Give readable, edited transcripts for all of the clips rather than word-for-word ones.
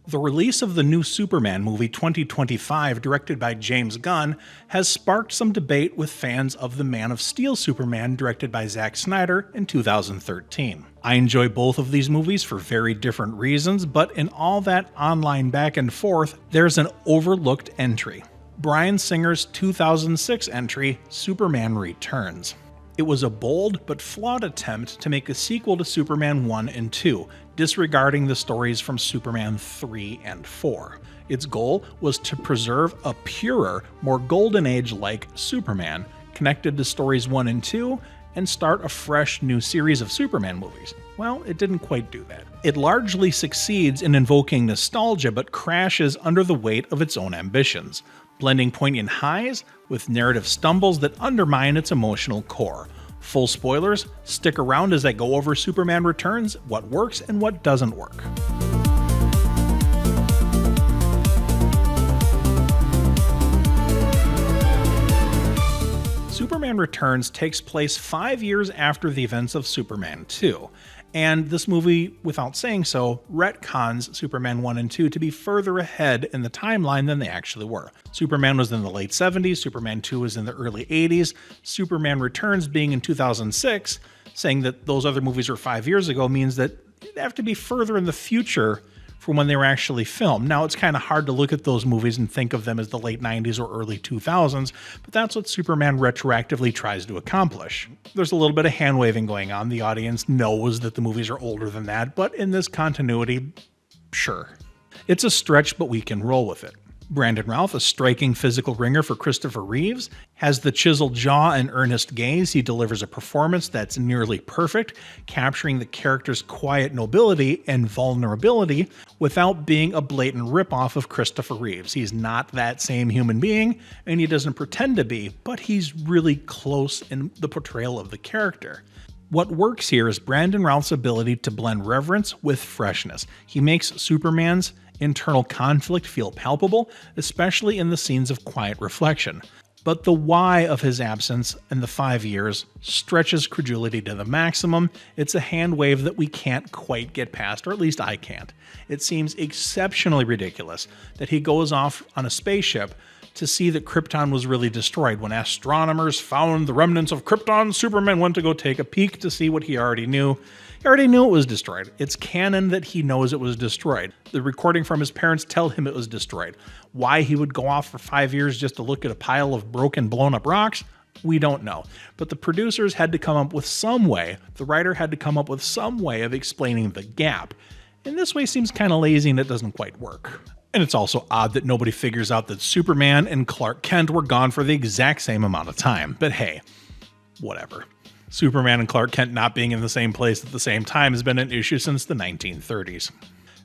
The release of the new Superman movie 2025, directed by James Gunn, has sparked some debate with fans of the Man of Steel Superman, directed by Zack Snyder in 2013. I enjoy both of these movies for very different reasons, but in all that online back and forth, there's an overlooked entry. Bryan Singer's 2006 entry, Superman Returns. It was a bold but flawed attempt to make a sequel to Superman 1 and 2, disregarding the stories from Superman 3 and 4. Its goal was to preserve a purer, more Golden Age-like Superman, connected to stories 1 and 2, and start a fresh new series of Superman movies. Well, it didn't quite do that. It largely succeeds in invoking nostalgia, but crashes under the weight of its own ambitions, blending poignant highs with narrative stumbles that undermine its emotional core. Full spoilers, stick around as I go over Superman Returns, what works and what doesn't work. Superman Returns takes place 5 years after the events of Superman 2, and this movie, without saying so, retcons Superman 1 and 2 to be further ahead in the timeline than they actually were. Superman was in the late 70s, Superman 2 was in the early 80s, Superman Returns being in 2006, saying that those other movies were 5 years ago means that it'd have to be further in the future from when they were actually filmed. Now, it's kind of hard to look at those movies and think of them as the late 90s or early 2000s, but that's what Superman retroactively tries to accomplish. There's a little bit of hand-waving going on. The audience knows that the movies are older than that, but in this continuity, sure. It's a stretch, but we can roll with it. Brandon Routh, a striking physical ringer for Christopher Reeves, has the chiseled jaw and earnest gaze. He delivers a performance that's nearly perfect, capturing the character's quiet nobility and vulnerability without being a blatant ripoff of Christopher Reeves. He's not that same human being, and he doesn't pretend to be, but he's really close in the portrayal of the character. What works here is Brandon Routh's ability to blend reverence with freshness. He makes Superman's internal conflict feel palpable, especially in the scenes of quiet reflection. But the why of his absence in the 5 years stretches credulity to the maximum. It's a hand wave that we can't quite get past, or at least I can't. It seems exceptionally ridiculous that he goes off on a spaceship to see that Krypton was really destroyed. When astronomers found the remnants of Krypton, Superman went to go take a peek to see what he already knew. He already knew it was destroyed. It's canon that he knows it was destroyed. The recording from his parents tell him it was destroyed. Why he would go off for 5 years just to look at a pile of broken, blown up rocks, we don't know. But the producers had to come up with some way, the writer had to come up with some way of explaining the gap. And this way seems kind of lazy and it doesn't quite work. And it's also odd that nobody figures out that Superman and Clark Kent were gone for the exact same amount of time. But hey, whatever. Superman and Clark Kent not being in the same place at the same time has been an issue since the 1930s.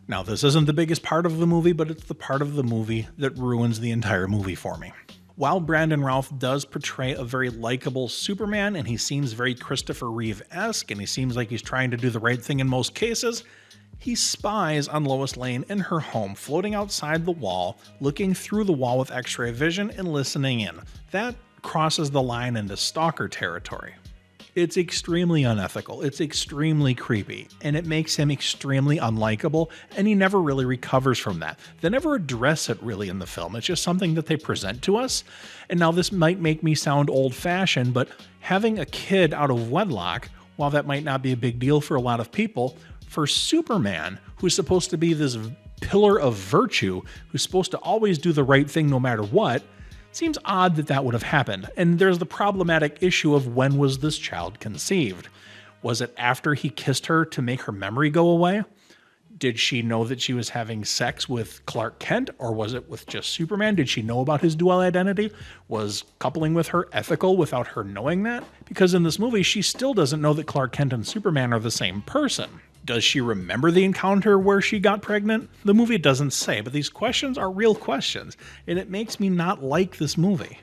Now, this isn't the biggest part of the movie, but it's the part of the movie that ruins the entire movie for me. While Brandon Routh does portray a very likable Superman, and he seems very Christopher Reeve-esque, and he seems like he's trying to do the right thing in most cases, he spies on Lois Lane in her home, floating outside the wall, looking through the wall with X-ray vision and listening in. That crosses the line into stalker territory. It's extremely unethical, it's extremely creepy, and it makes him extremely unlikable, and he never really recovers from that. They never address it really in the film, it's just something that they present to us. And now this might make me sound old-fashioned, but having a kid out of wedlock, while that might not be a big deal for a lot of people, for Superman, who's supposed to be this pillar of virtue, who's supposed to always do the right thing no matter what, seems odd that that would have happened. And there's the problematic issue of when was this child conceived? Was it after he kissed her to make her memory go away? Did she know that she was having sex with Clark Kent, or was it with just Superman? Did she know about his dual identity? Was coupling with her ethical without her knowing that? Because in this movie, she still doesn't know that Clark Kent and Superman are the same person. Does she remember the encounter where she got pregnant? The movie doesn't say, but these questions are real questions, and it makes me not like this movie.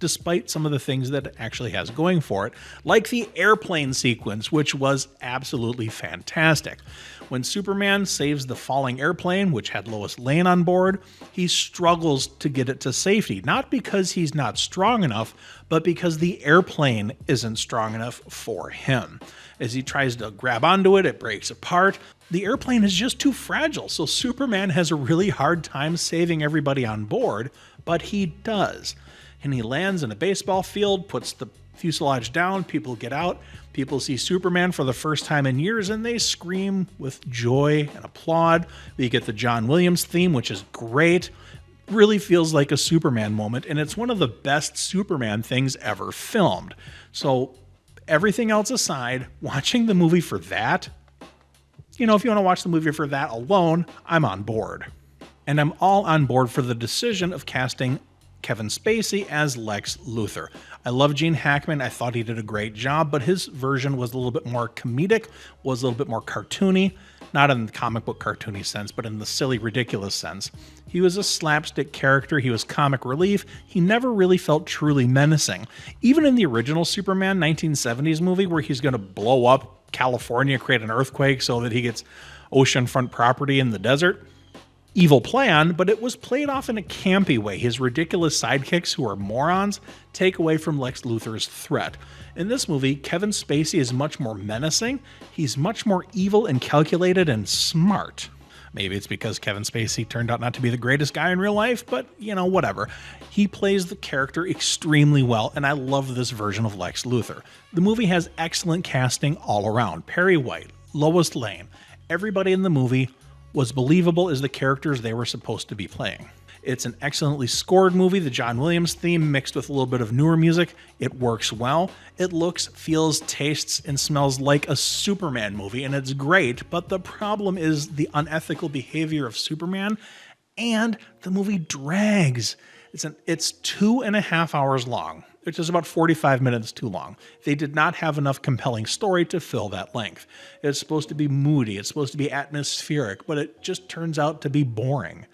despite some of the things that it actually has going for it, like the airplane sequence, which was absolutely fantastic. When Superman saves the falling airplane, which had Lois Lane on board, he struggles to get it to safety, not because he's not strong enough, but because the airplane isn't strong enough for him. As he tries to grab onto it, it breaks apart. The airplane is just too fragile, so Superman has a really hard time saving everybody on board, but he does. And he lands in a baseball field, puts the fuselage down, people get out, people see Superman for the first time in years, and they scream with joy and applaud. We get the John Williams theme, which is great. Really feels like a Superman moment, and it's one of the best Superman things ever filmed. So everything else aside, watching the movie for that, if you want to watch the movie for that alone, I'm on board. And I'm all on board for the decision of casting Kevin Spacey as Lex Luthor. I love Gene Hackman. I thought he did a great job, but his version was a little bit more comedic, was a little bit more cartoony, not in the comic book cartoony sense, but in the silly, ridiculous sense. He was a slapstick character. He was comic relief. He never really felt truly menacing. Even in the original Superman 1970s movie, where he's going to blow up California, create an earthquake so that he gets oceanfront property in the desert. Evil plan, but it was played off in a campy way. His ridiculous sidekicks, who are morons, take away from Lex Luthor's threat. In this movie, Kevin Spacey is much more menacing. He's much more evil and calculated and smart. Maybe it's because Kevin Spacey turned out not to be the greatest guy in real life, but, whatever. He plays the character extremely well, and I love this version of Lex Luthor. The movie has excellent casting all around. Perry White, Lois Lane, everybody in the movie was believable as the characters they were supposed to be playing. It's an excellently scored movie. The John Williams theme mixed with a little bit of newer music, it works well. It looks, feels, tastes, and smells like a Superman movie, and it's great, but the problem is the unethical behavior of Superman, and the movie drags. It's 2.5 hours long, which is about 45 minutes too long. They did not have enough compelling story to fill that length. It's supposed to be moody, it's supposed to be atmospheric, but it just turns out to be boring.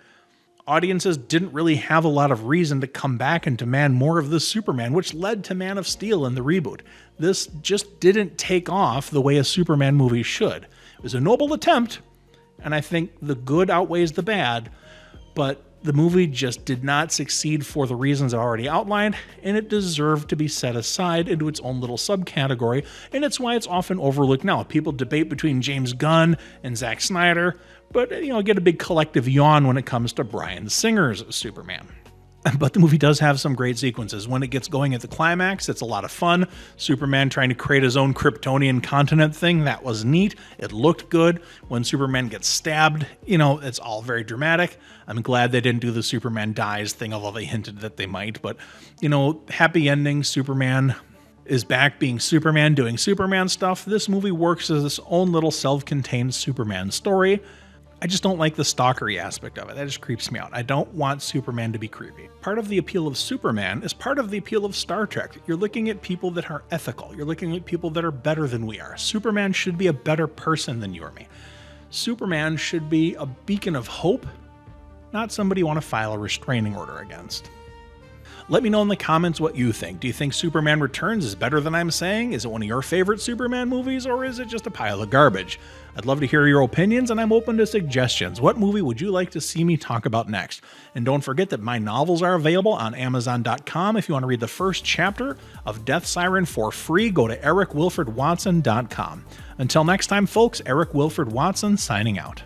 Audiences didn't really have a lot of reason to come back and demand more of this Superman, which led to Man of Steel in the reboot. This just didn't take off the way a Superman movie should. It was a noble attempt, and I think the good outweighs the bad, but the movie just did not succeed for the reasons I already outlined, and it deserved to be set aside into its own little subcategory, and it's why it's often overlooked now. People debate between James Gunn and Zack Snyder, but get a big collective yawn when it comes to Bryan Singer's Superman. But the movie does have some great sequences. When it gets going at the climax, it's a lot of fun. Superman trying to create his own Kryptonian continent thing, that was neat. It looked good. When Superman gets stabbed, it's all very dramatic. I'm glad they didn't do the Superman dies thing, although they hinted that they might. But, happy ending. Superman is back being Superman, doing Superman stuff. This movie works as its own little self-contained Superman story. I just don't like the stalkery aspect of it. That just creeps me out. I don't want Superman to be creepy. Part of the appeal of Superman is part of the appeal of Star Trek. You're looking at people that are ethical. You're looking at people that are better than we are. Superman should be a better person than you or me. Superman should be a beacon of hope, not somebody you want to file a restraining order against. Let me know in the comments what you think. Do you think Superman Returns is better than I'm saying? Is it one of your favorite Superman movies, or is it just a pile of garbage? I'd love to hear your opinions, and I'm open to suggestions. What movie would you like to see me talk about next? And don't forget that my novels are available on Amazon.com. If you want to read the first chapter of Death Siren for free, go to EricWilfredWatson.com. Until next time, folks, Eric Wilfred Watson signing out.